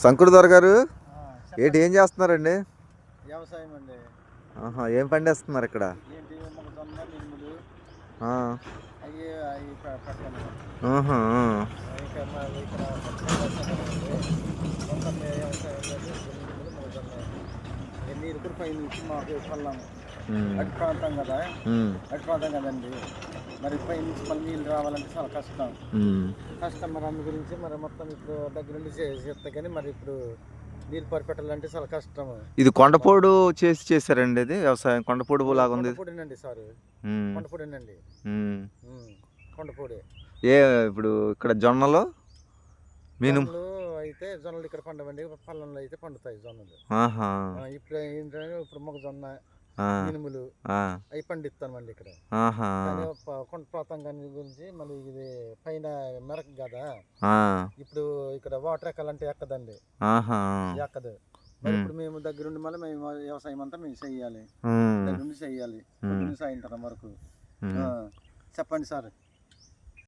శంకరదొర గారు ఏంటి చెప్పండి. ఏం చేస్తున్నారండి? వ్యవసాయం అండి. ఏం పండిస్తున్నారు ఇక్కడ? ఏంటి మొక్కజొన్న, మినుములు ఆ, అవి అవి పెడతాను. ఆహా, ఇక మాది ఇక్కడ పచ్చడి వేస్తామండి. మొత్తం వ్యవసాయంలో ఇప్పుడు మినుములు, మొక్కజొన్న నీరు కూడా పై నుంచి మాకు పల్లం ఉమ్, అటు ప్రాంతం కదా, ఉమ్, అటు ప్రాంతం కదండి. మరి పై నుంచి మళ్ళీ నీళ్ళు రావాలంటే చాలా కష్టం. ఉమ్. మరి అందు గురించి మరి మొత్తం ఇప్పుడు దగ్గరుండి చేస్తే కానీ మరి ఇప్పుడు నీళ్ళు పరిపెట్టాలంటే చాలా కష్టం. ఇది కొండపోడు చేశారండి, ఇది వ్యవసాయం కొండపోడు లాగా ఉంది. కొండపూడేనండి సార్, ఉమ్, కొండపూడేనండి. ఉమ్. కొండపూడే. ఏ ఇప్పుడు ఇక్కడ జొన్నలు మినుము. జొన్నలు ఇక్కడ పండవండి, పల్లంలో అయితే పండుతాయి జొన్నలు. ఆహా, ఇప్పుడు ఏంటంటే ఇప్పుడు మొక్కజొన్న, ఆ, మినుములు ఆ, అవి పండిస్తామండి ఇక్కడ. ఆహా, కానీ కొండ ప్రాంతం గురించి మళ్ళీ ఇది పైన మెరక కదా, ఆ, ఇప్పుడు ఇక్కడ వాటర్ ఎక్కాలంటే ఎక్కదండి, ఆహా, ఎక్కదు. మరి ఇప్పుడు మేము దగ్గరుండి మళ్ళీ మేము వ్యవసాయం అంతా మేము చెయ్యాలి, ఉమ్, దగ్గరుండి చెయ్యాలి పొద్దున్న సాయంత్రం వరకు. చెప్పండి సార్.